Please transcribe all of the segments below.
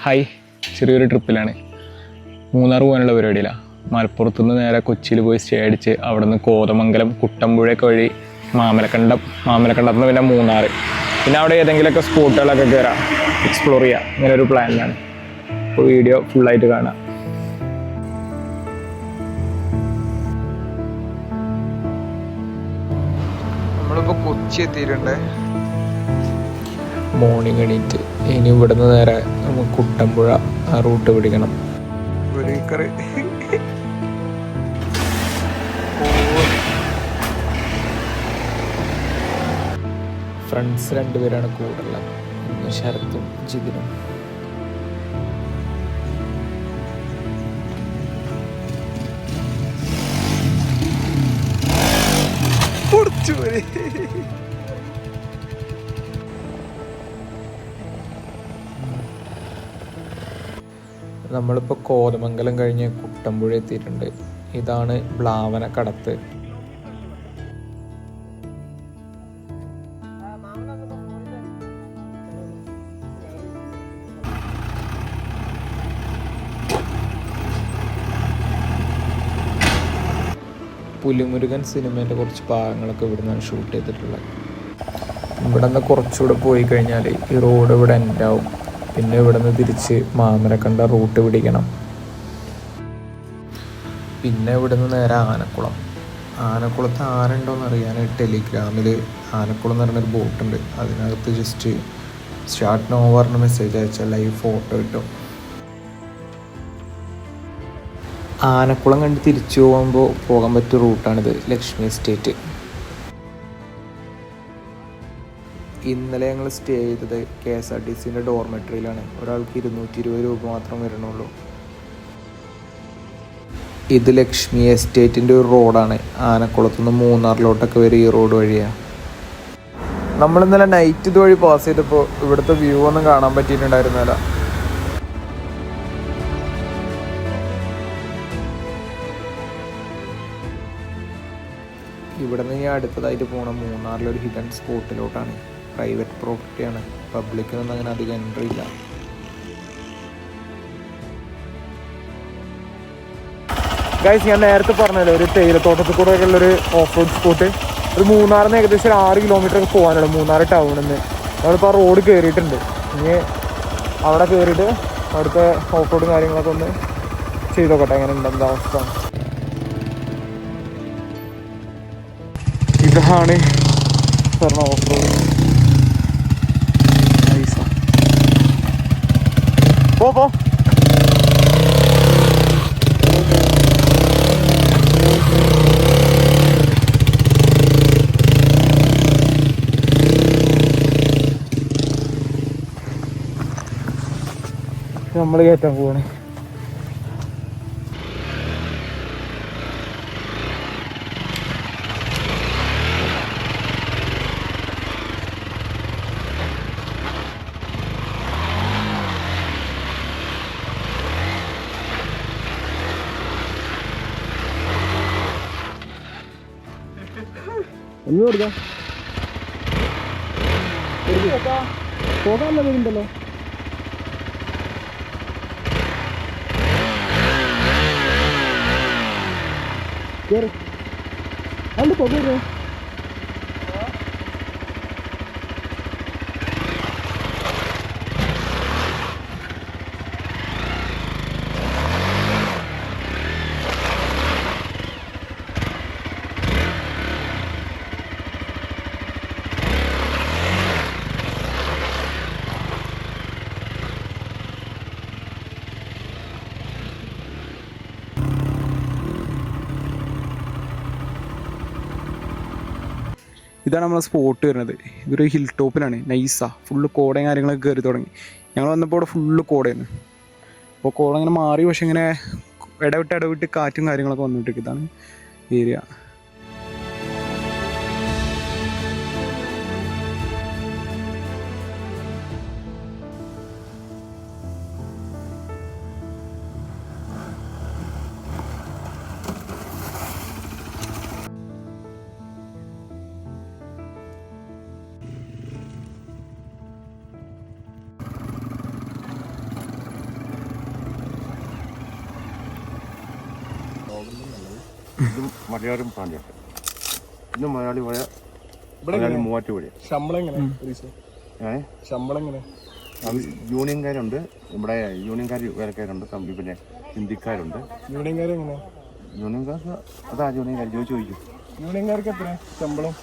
Hi, ചെറിയൊരു ട്രിപ്പിലാണ്. മൂന്നാർ പോകാനുള്ള പരിപാടിയിലാണ്. മലപ്പുറത്ത് നിന്ന് നേരെ കൊച്ചിയിൽ പോയി സ്റ്റേ അടിച്ച് അവിടെ നിന്ന് കോതമംഗലം കുട്ടമ്പുഴയൊക്കെ വഴി മാമലക്കണ്ടത്ത് നിന്ന് പിന്നെ മൂന്നാർ, പിന്നെ അവിടെ ഏതെങ്കിലുമൊക്കെ സ്പോട്ടുകളൊക്കെ കയറാം, എക്സ്പ്ലോർ ചെയ്യാം. ഇങ്ങനെ ഒരു പ്ലാനിലാണ്. അപ്പോൾ വീഡിയോ ഫുള്ളായിട്ട് കാണാം. നമ്മളിപ്പോൾ കൊച്ചി എത്തിയിട്ടുണ്ട്. മോർണിംഗ് എണീറ്റ് ഇനി ഇവിടുന്ന് നേരെ നമുക്ക് കുട്ടമ്പുഴ ആ റൂട്ട് പിടിക്കണം. ഫ്രണ്ട്സ് രണ്ടുപേരാണ് കൂടുതലുള്ളത്, ശരത്തും ജിതിനും. നമ്മളിപ്പോൾ കോതമംഗലം കഴിഞ്ഞ് കുട്ടമ്പുഴ എത്തിയിട്ടുണ്ട്. ഇതാണ് ബ്ലാവന കടത്ത്. പുലിമുരുകൻ സിനിമേൻ്റെ കുറച്ച് ഭാഗങ്ങളൊക്കെ ഇവിടെ നിന്നാണ് ഷൂട്ട് ചെയ്തിട്ടുള്ളത്. ഇവിടെ നിന്ന് കുറച്ചുകൂടെ പോയി കഴിഞ്ഞാൽ ഈ റോഡ് ഇവിടെ എൻഡാവും. പിന്നെ ഇവിടെ നിന്ന് തിരിച്ച് മാമലക്കണ്ട റൂട്ട് പിടിക്കണം. പിന്നെ ഇവിടെ നിന്ന് നേരെ ആനക്കുളത്ത് ആന ഉണ്ടോയെന്ന് അറിയാൻ ടെലിഗ്രാമിൽ ആനക്കുളം എന്ന് പറഞ്ഞൊരു ബോട്ടുണ്ട്. അതിനകത്ത് ജസ്റ്റ് സ്റ്റാർട്ട് നോ പറഞ്ഞ മെസ്സേജ് അയച്ചാൽ ലൈവ് ഫോട്ടോ കിട്ടും. ആനക്കുളം കണ്ട് തിരിച്ചു പോകാൻ പറ്റിയ റൂട്ടാണിത്, ലക്ഷ്മി എസ്റ്റേറ്റ്. ഇന്നലെ ഞങ്ങൾ സ്റ്റേ ചെയ്തത് KSRTCൻ്റെ ഡോർമെട്രിയിലാണ്. ഒരാൾക്ക് 220 രൂപ മാത്രം വരണുള്ളൂ. ഇത് ലക്ഷ്മി എസ്റ്റേറ്റിൻ്റെ ഒരു റോഡാണ്. ആനക്കുളത്തുനിന്ന് മൂന്നാറിലോട്ടൊക്കെ വരും ഈ റോഡ് വഴിയാണ്. നമ്മളിന്നലെ നൈറ്റ് ഇതുവഴി പാസ് ചെയ്തപ്പോൾ ഇവിടുത്തെ വ്യൂ ഒന്നും കാണാൻ പറ്റിയിട്ടുണ്ടായിരുന്നില്ല. ഇവിടെ നിന്ന് ഞാൻ അടുത്തതായിട്ട് പോകണം മൂന്നാറിലൊരു ഹിഡൻ സ്പോട്ടിലോട്ടാണ്. പ്രൈവറ്റ് പ്രോപ്പർട്ടിയാണ്, പബ്ലിക്കിനൊന്നും അങ്ങനെ അധികം എൻട്രി ഇല്ല. ഗൈസ്, ഞാൻ നേരത്തെ പറഞ്ഞല്ലോ ഒരു തേയിലത്തോട്ടത്തിൽ കൂടെ ഉള്ളൊരു ഓഫ് റോഡ് സ്പോട്ട്. ഒരു മൂന്നാറിൽ നിന്ന് ഏകദേശം ഒരു 6 കിലോമീറ്റർ ഒക്കെ പോകാനുള്ളൂ മൂന്നാർ ടൗണിൽ നിന്ന്. നമ്മളിപ്പോൾ ആ റോഡ് കയറിയിട്ടുണ്ട്. ഇനി അവിടെ കയറിയിട്ട് അവിടുത്തെ ഓഫ് റോഡും കാര്യങ്ങളൊക്കെ ഒന്ന് ചെയ്ത് നോക്കട്ടെ എങ്ങനെ ഉണ്ടെന്ന അവസ്ഥ. ഇതാണ് പറഞ്ഞ ഓഫ് റോഡ്. പോ നമ്മൾ കയറ്റാൻ പോവാണ്. ഒന്ന് കൊടുക്കാം, പോകാനുള്ള പേരുണ്ടല്ലോ. അണ്ട് പോകരുത്. ഇതാണ് നമ്മളെ സ്പോട്ട് വരുന്നത്. ഇതൊരു ഹിൽ ടോപ്പിലാണ്, നൈസാണ്. ഫുള്ള് കോടയും കാര്യങ്ങളൊക്കെ കയറി തുടങ്ങി. ഞങ്ങൾ വന്നപ്പോൾ ഇവിടെ ഫുള്ള് കോടയാണ്. അപ്പോൾ കോട ഇങ്ങനെ മാറി, പക്ഷെ ഇങ്ങനെ ഇടവിട്ട് കാറ്റും കാര്യങ്ങളൊക്കെ വന്നിട്ട് ഇതാണ് ഏരിയ. ഇതും മലയാളം പാണ്ടിയൊക്കെ ഇന്ന് മലയാളി പോയ മൂവാറ്റുപുഴ. ശമ്പളം യൂണിയൻകാരുണ്ട്, ഇവിടെ യൂണിയൻകാർ വേലക്കാരുണ്ട്, പിന്നെ ഹിന്ദിക്കാരുണ്ട്. യൂണിയൻകാർക്ക് അതാ യൂണിയൻകാർ ചോദിക്കും. യൂണിയൻകാർക്ക് എത്ര ശമ്പളം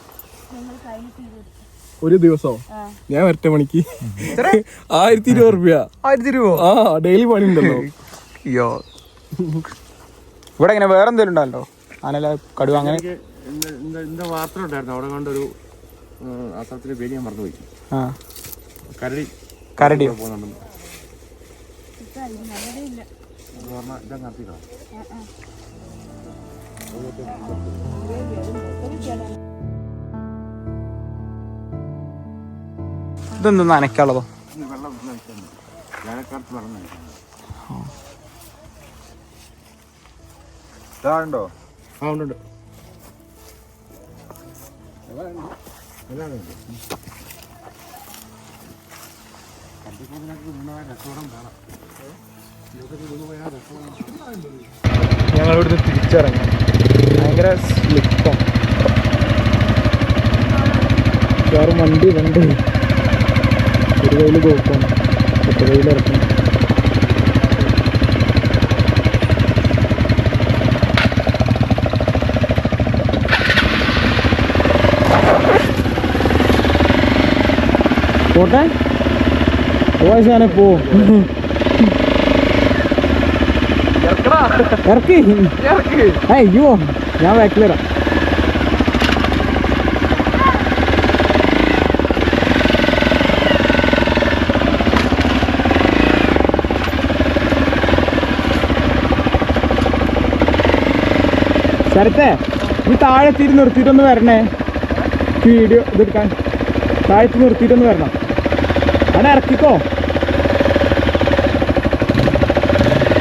ഒരു ദിവസോ? ഞാൻ വരട്ടെ പണിക്ക് 1200 രൂപ. 1000 ആ ഡെയിലി പണി ഉണ്ടല്ലോ. അയ്യോ ഇവിടെ ഇങ്ങനെ വേറെ എന്തെങ്കിലും ഉണ്ടല്ലോ? ആനല കടുവ അങ്ങനെ എന്താ വാർത്ത ഉണ്ടായിരുന്നു അവിടെ കണ്ടൊരു അസത്തില് പേര് ഞാൻ മറന്നുപോയി. കരടി പോകുന്നുണ്ടെന്ന് ഇതാ നടത്തിക്കോ. ഇതെന്താ നനയ്ക്കാനുള്ളതോ? വെള്ളം വേനൽക്കാലത്ത് വെള്ളം നനയ്ക്കാൻ. ഉണ്ടോ? ആ ഉണ്ട്. ഞങ്ങളിവിടുന്ന് തിരിച്ചിറങ്ങി. ഭയങ്കര സ്ലിപ്പാണ്. വണ്ടി ഒരു കയ്യിൽ ഗോപ്പാണ്, ഒറ്റ കയ്യിൽ ഇറക്കണം. പോട്ടെ പോവാനെ പോ. ഇറക്കി അയ്യോ ഞാൻ ബാക്കിലിടാം. ശരത്തെ ഈ താഴെത്തിരി നിർത്തിയിട്ടൊന്ന് വരണേ, വീഡിയോ ഇതെടുക്കാൻ. താഴത്ത് നിർത്തിയിട്ടൊന്ന് വരണം. അവിടെ ഇറക്കിക്കോ.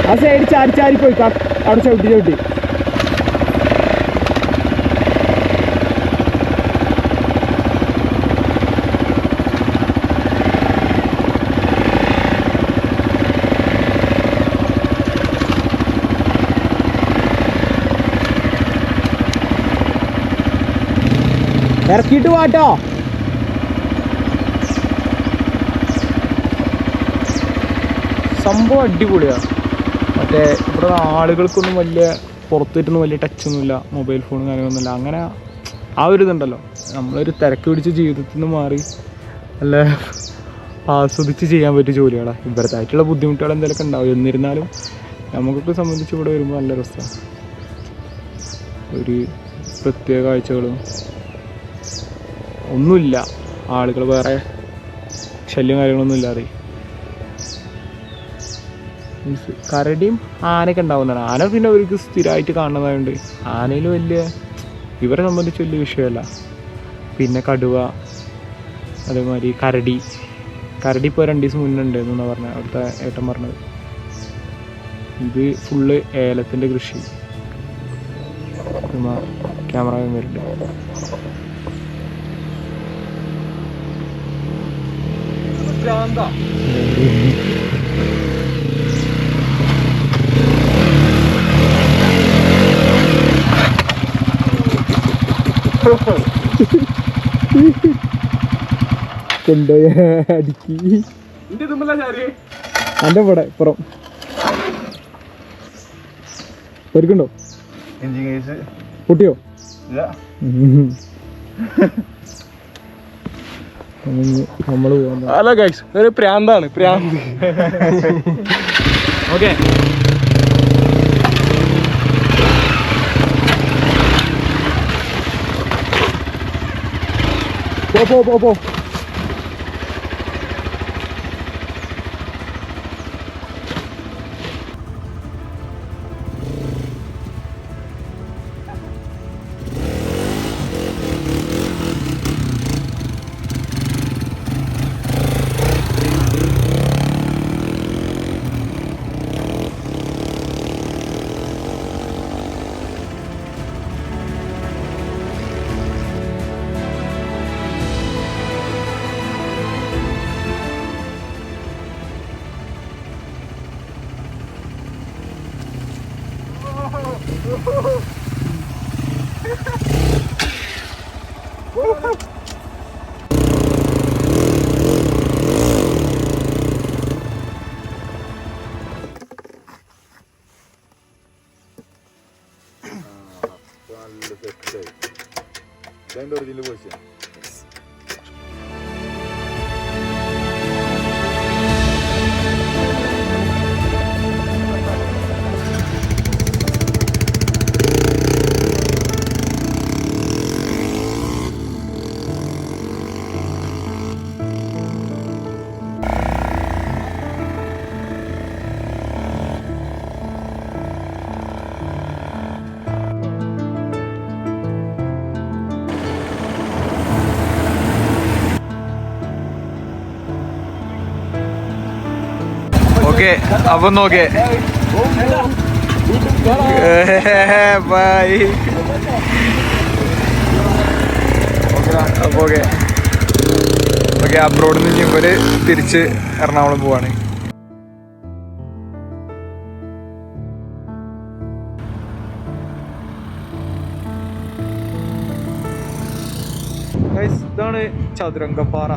ആ സൈഡ് ചാരി പോയി അവിടെ ചവിട്ടി. ഇറക്കിയിട്ട് വാട്ടോ. സംഭവം അടിപൊളിയാണ്. മറ്റേ ഇവിടെ ആളുകൾക്കൊന്നും വലിയ പുറത്തേറ്റൊന്നും വലിയ ടച്ചൊന്നുമില്ല, മൊബൈൽ ഫോണും കാര്യമൊന്നുമില്ല. അങ്ങനെ ആ ഒരു ഇതുണ്ടല്ലോ, നമ്മളൊരു തിരക്ക് പിടിച്ച ജീവിതത്തിൽ നിന്ന് മാറി നല്ല ആസ്വദിച്ച് ചെയ്യാൻ പറ്റിയ ജോലികളാണ്. ഇവരതായിട്ടുള്ള ബുദ്ധിമുട്ടുകൾ എന്തെങ്കിലുമൊക്കെ ഉണ്ടാവും. എന്നിരുന്നാലും നമുക്കൊക്കെ സംബന്ധിച്ച് ഇവിടെ വരുമ്പോൾ നല്ല രസമാണ്. ഒരു പ്രത്യേക കാഴ്ചകളും ഒന്നുമില്ല, ആളുകൾ വേറെ ശല്യം കാര്യങ്ങളൊന്നും ഇല്ലാതെ. മീൻസ് കരടിയും ആനയൊക്കെ ഉണ്ടാവുന്നതാണ്. ആന പിന്നെ അവർക്ക് സ്ഥിരമായിട്ട് കാണുന്നതായതുകൊണ്ട് ആനയിൽ വലിയ ഇവരെ സംബന്ധിച്ച് വലിയ വിഷയമല്ല. പിന്നെ കടുവ, അതേമാതിരി കരടി ഇപ്പോൾ 2 ദിവസം മുന്നേ ഉണ്ടായിരുന്നു എന്നാണ് പറഞ്ഞത് അവിടുത്തെ ഏട്ടൻ പറഞ്ഞത്. ഇത് ഫുള്ള് ഏലത്തിൻ്റെ കൃഷി. ക്യാമറ വരുന്നുണ്ട്. കൊണ്ടുപോയ അടിക്ക് എൻ്റെ ഇവിടെ ഇപ്പുറം ഒരുക്കുണ്ടോ? പൊട്ടിയോ? നമ്മള് പോകാൻ അല്ല ഗൈസ്, ഒരു പ്രാന്താണ്. ഓക്കെ പോ. ഓക്കെ അപ്പൊ നോക്കേ ബൈ. അപ്പൊ ഓക്കെ ഓക്കെ അബ്രോഡിൽ നിന്ന് ഇവര് തിരിച്ച് എറണാകുളം പോവാണ്. ഇതാണ് ചതുരംഗപ്പാറ.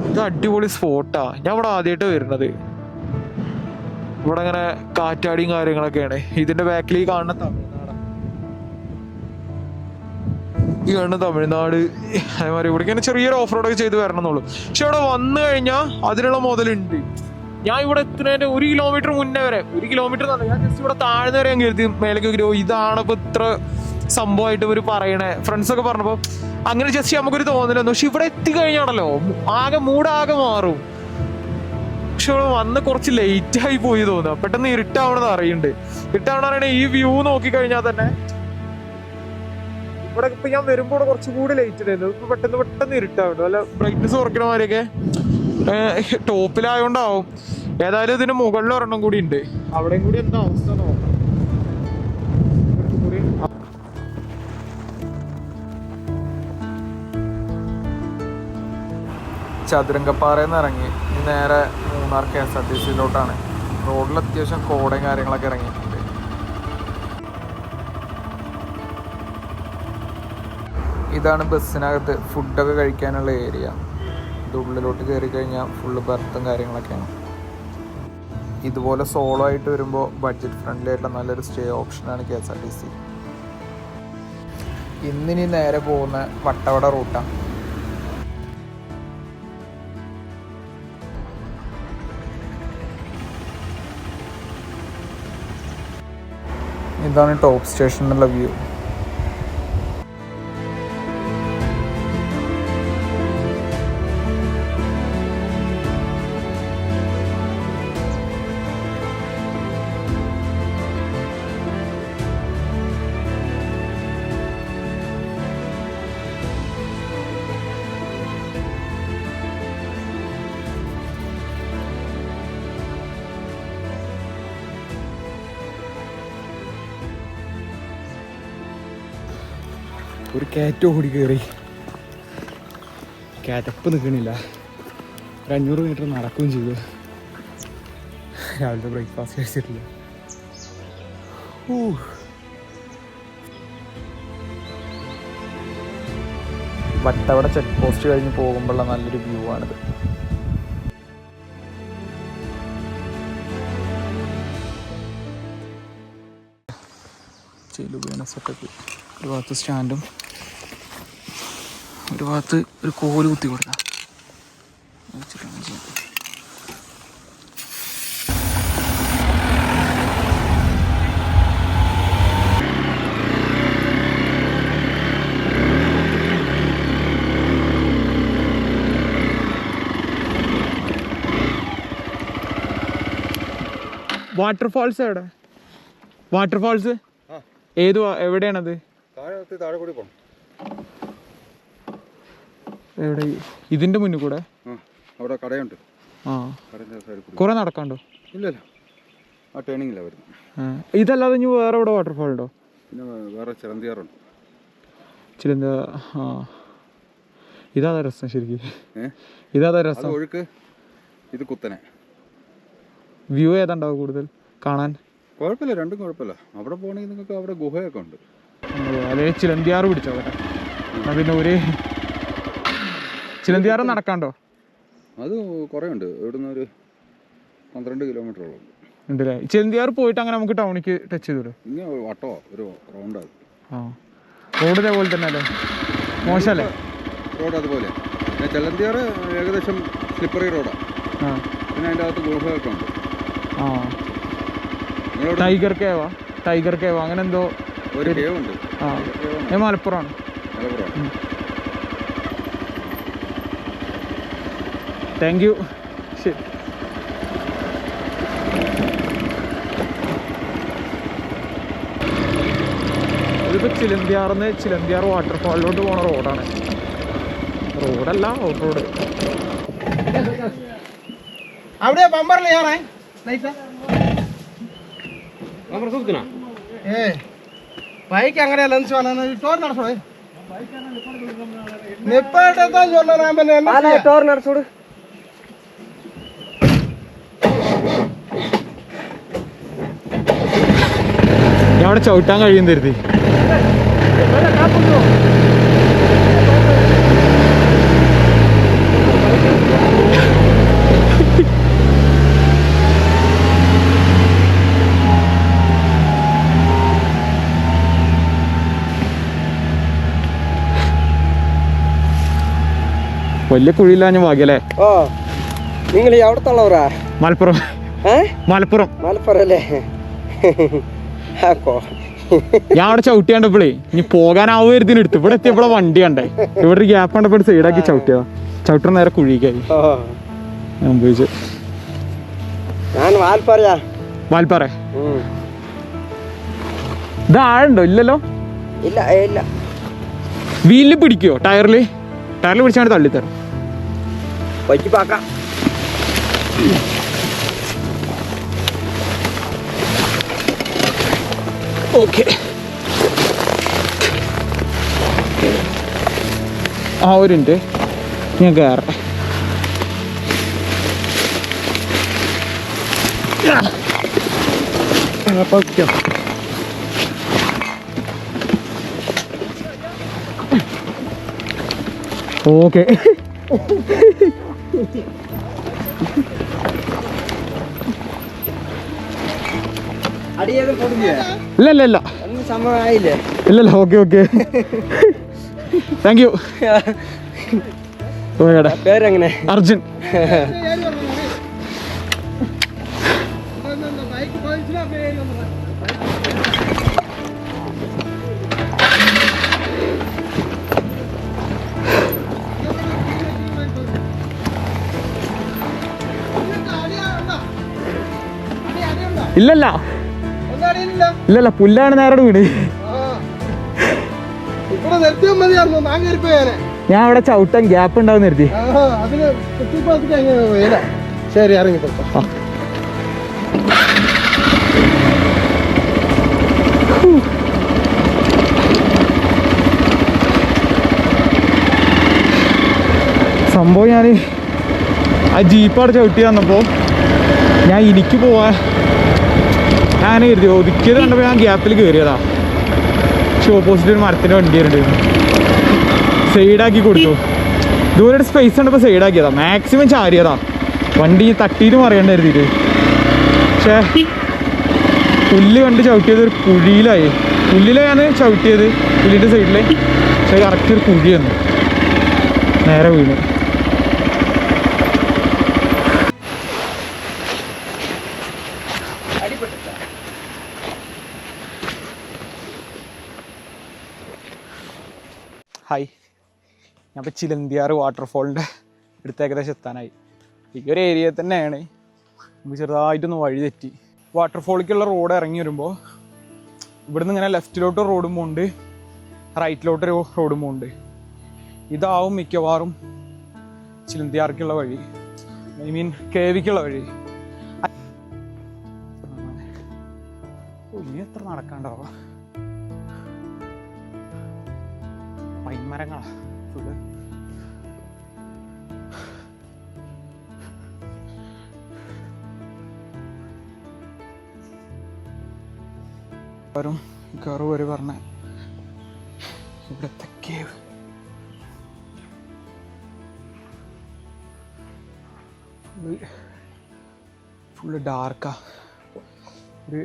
ഇത് അടിപൊളി സ്പോട്ടാ. ഞാൻ ഇവിടെ ആദ്യമായിട്ട് വരുന്നത്. ഇവിടെ ഇങ്ങനെ കാറ്റാടിയും കാര്യങ്ങളൊക്കെയാണ്. ഇതിന്റെ ബാക്കിൽ ഈ കാണുന്ന തമിഴ്നാട് അതേമാതിരി ഇവിടെ ഇങ്ങനെ ചെറിയൊരു ഓഫ് റോഡൊക്കെ ചെയ്ത് വരണം എന്നുള്ളൂ. പക്ഷെ ഇവിടെ വന്നു കഴിഞ്ഞാൽ അതിനുള്ള മുതലുണ്ട്. ഞാൻ ഇവിടെ എത്തുന്നതിന്റെ 1 കിലോമീറ്റർ മുന്നേ വരെ, 1 കിലോമീറ്റർ ഞാൻ ജസ്റ്റ് ഇവിടെ താഴ്ന്ന വരെ ഞാൻ കരുതി മേലേക്ക് ഇതാണ് ഇപ്പൊ ഇത്ര സംഭവമായിട്ട് ഇവർ പറയണേ. ഫ്രണ്ട്സൊക്കെ പറഞ്ഞപ്പോ അങ്ങനെ ജസ്റ്റ് നമുക്കൊരു തോന്നലൊന്നും. പക്ഷെ ഇവിടെ എത്തിക്കഴിഞ്ഞാണല്ലോ മൂടാകെ മാറും. പക്ഷെ ഇവിടെ വന്ന് കുറച്ച് ലേറ്റ് ആയി പോയി തോന്നുക. പെട്ടെന്ന് ഇരുട്ടാവണമെന്ന് അറിയുന്നുണ്ട്. ഇരുട്ടാവണമെന്ന് പറയണേ ഈ വ്യൂ നോക്കി കഴിഞ്ഞാൽ തന്നെ ഇവിടെ ഇപ്പൊ ഞാൻ വരുമ്പോൾ ഇവിടെ കുറച്ചുകൂടി ലേറ്റ് ഉണ്ടായിരുന്നു. ഇപ്പൊ പെട്ടെന്ന് ഇരുട്ടാവുന്നുണ്ട്. വല്ല ബ്രൈറ്റ്നസ് കുറയ്ക്കണ മാതിരിയൊക്കെ ടോപ്പിലായോണ്ടാവും. ഏതായാലും ഇതിന് മുകളിൽ ഒരെണ്ണം കൂടി ഉണ്ട്. അവിടെയും കൂടി എന്താ അവസ്ഥ നോക്കാം. ചതുരംഗപ്പാറയിൽ നിന്ന് ഇറങ്ങി നേരെ മൂന്നാർ KSRTCയിലോട്ടാണ്. റോഡിൽ അത്യാവശ്യം കോടയും കാര്യങ്ങളൊക്കെ ഇറങ്ങിയിട്ടുണ്ട്. ഇതാണ് ബസ്സിനകത്ത് ഫുഡൊക്കെ കഴിക്കാനുള്ള ഏരിയ. ഇത് ഉള്ളിലോട്ട് കയറി കഴിഞ്ഞാൽ ഫുള്ള് ബർത്തും കാര്യങ്ങളൊക്കെയാണ്. ഇതുപോലെ സോളോ ആയിട്ട് വരുമ്പോൾ ബഡ്ജറ്റ് ഫ്രണ്ട്ലി ആയിട്ടുള്ള നല്ലൊരു സ്റ്റേ ഓപ്ഷനാണ് KSRTC. ഇന്നിനി നേരെ പോകുന്ന വട്ടവട റൂട്ടാണ്. ഇതാണ് ടോപ്പ് സ്റ്റേഷനിലുള്ള വ്യൂ. ഒരു കയറ്റം ഓടി കയറി. കയറ്റപ്പ് നിൽക്കണില്ല. 500 മീറ്റർ നടക്കുകയും ചെയ്തു. രാവിലത്തെ ബ്രേക്ക്ഫാസ്റ്റ് കഴിച്ചിട്ടില്ല. വട്ടവട ചെക്ക് പോസ്റ്റ് കഴിഞ്ഞ് പോകുമ്പോഴുള്ള നല്ലൊരു വ്യൂ ആണിത്. ചെലുവേന സെറ്റപ്പ്. ഒരു ഭാഗത്ത് സ്റ്റാൻഡും ഒരു ഭാഗത്ത് ഒരു കോല് കുത്തി കൊടുക്കാം. വാട്ടർഫാൾസ് എവിടെ? വാട്ടർഫാൾസ് എവിടെയാണത്? എവിടെ? ഇതിന്റെ മുന്നിൽ കൂടെ അവിടെ കടയുണ്ട്. ആ കുറെ നടക്കാണ്ടോ? ഇല്ലല്ലോ, ആ ടേണിങ്ങിലാണ് വരുന്നത്. ഇതല്ലാതെ ഇനി വേറെ എവിടെ വാട്ടർഫാൾ ഉണ്ടോ? പിന്നെ വേറെ ചിലന്തിയാറുണ്ട്. ആ ഇതാ രസം ശരിക്കും. ഇതാ രസം. ഒഴുക്ക് ഇത് കുത്തനെ. വ്യൂ ഏതാണ്ടാവും കൂടുതൽ കാണാൻ? കുഴപ്പമില്ല, രണ്ടും കുഴപ്പമില്ല. അവിടെ പോകണമെങ്കിൽ നിങ്ങൾക്ക് അവിടെ ഗുഹയൊക്കെ ഉണ്ട്. അതേ ചിലന്തിയാറ് പിടിച്ചോ പിന്നെ ഒരു ചിലന്തിയാറ് നടക്കാണ്ടോ? അത് കുറേ ഉണ്ട്. ഇവിടുന്ന് ഒരു 12 കിലോമീറ്ററോളം ഉണ്ടല്ലേ. ചിലന്തിയാറ് പോയിട്ട് അങ്ങനെ നമുക്ക് ടൗണിക്ക് ടച്ച് ചെയ്തൂടെ? ഇങ്ങനെ വട്ടോ ഒരു റൗണ്ടാകും. ആ റോഡ് ഇതേപോലെ തന്നെ അല്ലേ? മോശമല്ലേ റോഡ്? അതുപോലെ പിന്നെ ചെലന്തിയാറ് ഏകദേശം സ്ലിപ്പറി റോഡാണ്. പിന്നെ അതിൻ്റെ അകത്ത് ഗുഹയൊക്കെ ഉണ്ട്. ടൈഗർ കേവോ അങ്ങനെ എന്തോ ഒരു കേവ് ഉണ്ട്. മലപ്പുറമാണ്. Thank you. ശരി. ഇതിപ്പോൾ ചിലന്തിയാർ വാട്ടർഫാളിലോട്ട് പോണ റോഡാണ്. റോഡല്ല, ഓഫ് റോഡ്. അവിടെ ബമ്പറിൽ ഏറെ ബൈക്ക് അങ്ങനെയല്ല ടോർ നടച്ചോട് ടോർ നടച്ചോട്. ഞാൻ അവിടെ ചവിട്ടാൻ കഴിയും തരുതി. വലിയ കുഴിയില്ലാഞ്ഞ ഭാഗ്യല്ലേ? നിങ്ങൾ എവിടത്തുള്ളവരാ? മലപ്പുറം. അല്ലേ? ഞാൻ അവിടെ ചവിട്ടി കണ്ടപ്പോഴേ ഇനി പോകാനാവുമായിരുന്നു എടുത്തു. ഇവിടെ എത്തിയപ്പോഴെ വണ്ടി കണ്ടേ. ഇവിടെ ഒരു ഗ്യാപ്പ് കണ്ടപ്പോൾ സൈഡാക്കി ചവിട്ടിയതാ. ചവിട്ടണ നേരെ കുഴിക്കായി സംഭവിച്ചു. വാൽപ്പാറ ഇത് ആഴുണ്ടോ? ഇല്ലല്ലോ. ഇല്ല. വീലിൽ പിടിക്കോ? ടയറിൽ പിടിച്ചാണ് തള്ളിത്തരും. ഓക്കെ. ഒരു മിനിറ്റ് ഞാൻ കയറട്ടെ. ഓക്കെ. ഇല്ല സമയമായില്ലേ? ഇല്ലല്ല. ഓക്കെ. Thank you. പേരെങ്ങനെ? അർജുൻ. ഇല്ലല്ല പുല്ലാണ് നേരോട് വീട്. ഞാൻ അവിടെ ചവിട്ടാൻ ഗ്യാപ്പ് ഉണ്ടാവും നിർത്തി. ശരി ഇറങ്ങിപ്പോ. സംഭവം ഞാൻ ആ ജീപ്പാട് ചവിട്ടി വന്നപ്പോൾ ഞാൻ എനിക്ക് പോവാൻ ഞാൻ കരുതി ഒതുക്കിയത് കണ്ടപ്പോൾ ഞാൻ ഗ്യാപ്പിൽ കയറിയതാ. പക്ഷെ ഓപ്പോസിറ്റ് ഒരു മരത്തിൻ്റെ വണ്ടി വരുന്നുണ്ട്. സൈഡാക്കി കൊടുത്തു. ദൂരെ സ്പേസ് കണ്ടപ്പോൾ സൈഡാക്കിയതാ. മാക്സിമം ചാരിയതാ. വണ്ടി തട്ടിയിട്ട് മറിയണ്ട കരുതിയിട്ട്. പക്ഷേ പുല്ല് കണ്ട് ചവിട്ടിയത് ഒരു കുഴിയിലായി. പുല്ലിലാണ് ചവിട്ടിയത്, പുല്ലിൻ്റെ സൈഡിൽ. പക്ഷേ കറക്റ്റ് ഒരു കുഴി വന്നു, നേരെ വീണു. ഹായ്, ഞാൻ ഇപ്പോൾ ചിലന്തിയാർ വാട്ടർഫോളിൻ്റെ അടുത്ത് ഏകദേശം എത്താനായി. ഈ ഒരു ഏരിയ തന്നെയാണ്. നമുക്ക് ചെറുതായിട്ടൊന്ന് വഴി തെറ്റി. വാട്ടർഫോളിലേക്കുള്ള റോഡ് ഇറങ്ങി വരുമ്പോൾ ഇവിടുന്ന് ഇങ്ങനെ ലെഫ്റ്റിലോട്ട് റോഡും പോകുന്നുണ്ട്, റൈറ്റിലോട്ടൊരു റോഡും പോകുന്നുണ്ട്. ഇതാവും മിക്കവാറും ചിലന്തിയാർക്കുള്ള വഴി, ഐ മീൻ കേവിക്കുള്ള വഴി. ഇനി എത്ര നടക്കാണ്ടാവാ? പൈൻമരങ്ങളാ ഫുള്ള്. കയറ് വരെ പറഞ്ഞ ഇവിടുത്തെ കേവ്. ഫുള്ള് ഡാർക്കാ. ഒരു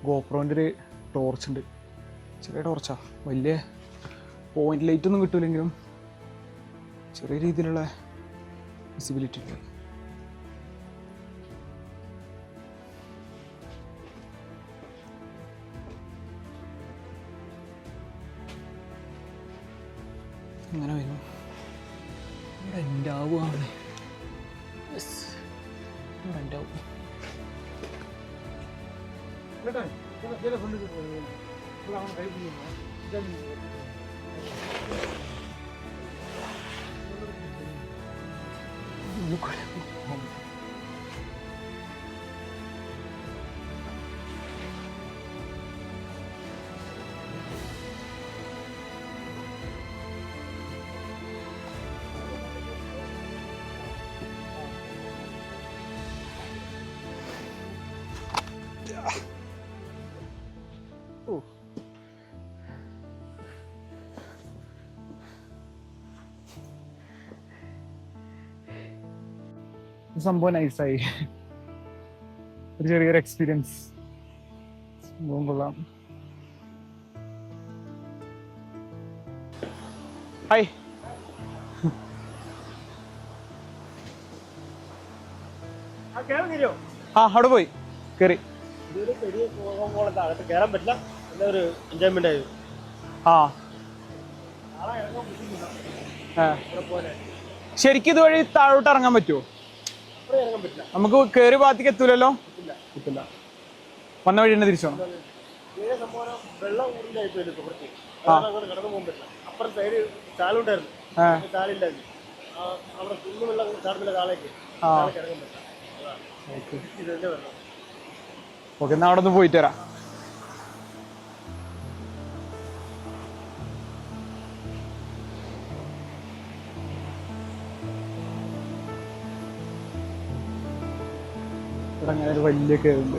ഗോപ്രോൻ്റെ ഒരു ടോർച്ച് ഉണ്ട്, ചെറിയ ടോർച്ചാ, വലിയ പോയിന്റ് ലൈറ്റ് ഒന്നും കിട്ടൂലെങ്കിലും ചെറിയ രീതിയിലുള്ള വിസിബിലിറ്റി ഉണ്ട്. ഇങ്ങനെ വരും. ഇവിടെ എൻ്റെ ആവുകയാണ്. ഇവിടെ എൻ്റെ ആവും. സംഭവം നൈസായി. ഒരു ചെറിയൊരു എക്സ്പീരിയൻസ്. സംഭവം കൊള്ളാം. ഹായ്. ആ അവിടെ പോയി കയറി. കയറാൻ പറ്റില്ല, നല്ലൊരു എൻജോയ്മെന്റ് ആയിരുന്നു. ശരിക്കും ഇതുവഴി താഴോട്ട് ഇറങ്ങാൻ പറ്റുമോ? നമുക്ക് കയറി ഭാഗത്തേക്ക് എത്തൂലല്ലോ. കിട്ടില്ല. വന്ന വഴി തന്നെ തിരിച്ചു പോകണം. വെള്ളം കടന്നു പോകാൻ പറ്റില്ല. അപ്പുറം സൈഡ് ചാലുണ്ടായിരുന്നു, ചാലില്ലായിരുന്നു. അവിടെ കുന്നു വെള്ളം ചാടുന്നില്ല, താഴേക്ക് ഇറങ്ങാൻ പറ്റില്ല. ഓക്കെ, എന്നാ അവിടെ ഒന്ന് പോയിട്ട് വരാം. ഇവിടെ അങ്ങനെ ഒരു വലിയ കേവുണ്ട്.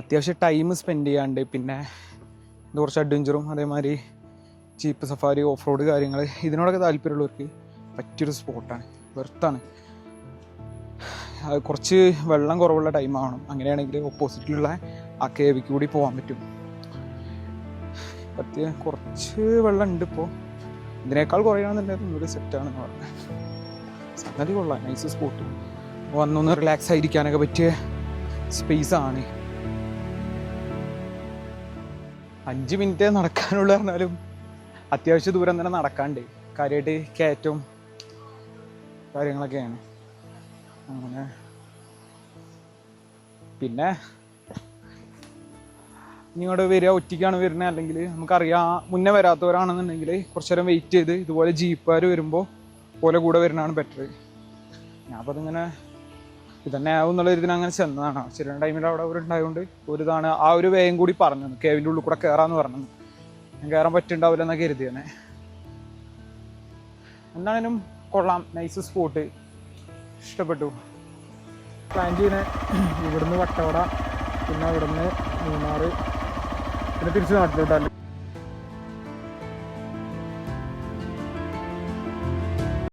അത്യാവശ്യം ടൈം സ്പെൻഡ് ചെയ്യാണ്ട്, പിന്നെ കുറച്ച് അഡ്വഞ്ചറും അതേമാതിരി ജീപ്പ് സഫാരി, ഓഫ് റോഡ് കാര്യങ്ങൾ ഇതിനോടൊക്കെ താല്പര്യമുള്ളവർക്ക് പറ്റിയൊരു സ്പോട്ടാണ്. വെർത്താണ്. കുറച്ച് വെള്ളം കുറവുള്ള ടൈം ആവണം. അങ്ങനെയാണെങ്കിൽ ഓപ്പോസിറ്റിലുള്ള ആ കേവിക്ക് കൂടി പോകാൻ പറ്റും. കുറച്ച് വെള്ളം ഉണ്ട് ഇപ്പോൾ. ഇതിനേക്കാൾ കുറയാണെന്നുണ്ടെങ്കിൽ ഒന്നുകൂടി സെറ്റാണെന്ന് പറഞ്ഞത്. സംഗതി കൊള്ളാം. Nice spot. വന്നൊന്ന് റിലാക്സ് ആയിരിക്കാനൊക്കെ പറ്റിയ സ്പേസാണ്. 5 മിനിറ്റ് നടക്കാനുള്ള പറഞ്ഞാലും അത്യാവശ്യം ദൂരം തന്നെ നടക്കാണ്ട്. കാര്യമായിട്ട് കയറ്റവും കാര്യങ്ങളൊക്കെയാണ്. അങ്ങനെ പിന്നെ ഇങ്ങോട്ട് വരിക, ഒറ്റയ്ക്കാണ് വരുന്നത്, അല്ലെങ്കിൽ നമുക്കറിയാം മുന്നേ വരാത്തവരാണെന്നുണ്ടെങ്കിൽ കുറച്ചു നേരം വെയിറ്റ് ചെയ്ത് ഇതുപോലെ ജീപ്പുകാർ വരുമ്പോൾ പോലെ കൂടെ വരുന്നതാണ് ബെറ്റർ. ഞാൻ അപ്പോൾ അതിങ്ങനെ ഇതന്നെ ആവും എന്നുള്ള ഇതിന് അങ്ങനെ ചെന്നതാണ്. ചെറിയ ടൈമിൽ അവിടെ അവരുണ്ടായതുകൊണ്ട് ഒരു ഇതാണ് ആ ഒരു വേഗം കൂടി പറഞ്ഞു, കേവിൻ്റെ ഉള്ളിൽ കൂടെ കയറാമെന്ന് പറഞ്ഞു. ഞാൻ കയറാൻ പറ്റുന്നുണ്ടാവില്ല എന്നൊക്കെ കരുതി തന്നെ. എന്താണേലും കൊള്ളാം. നൈസ് സ്പോട്ട്, ഇഷ്ടപ്പെട്ടു. പ്ലാൻ ചെയ്യുന്നത് ഇവിടുന്ന് വട്ടവട, പിന്നെ അവിടുന്ന് മൂന്നാർ, പിന്നെ തിരിച്ച് നാട്ടിലോട്ടല്ലേ.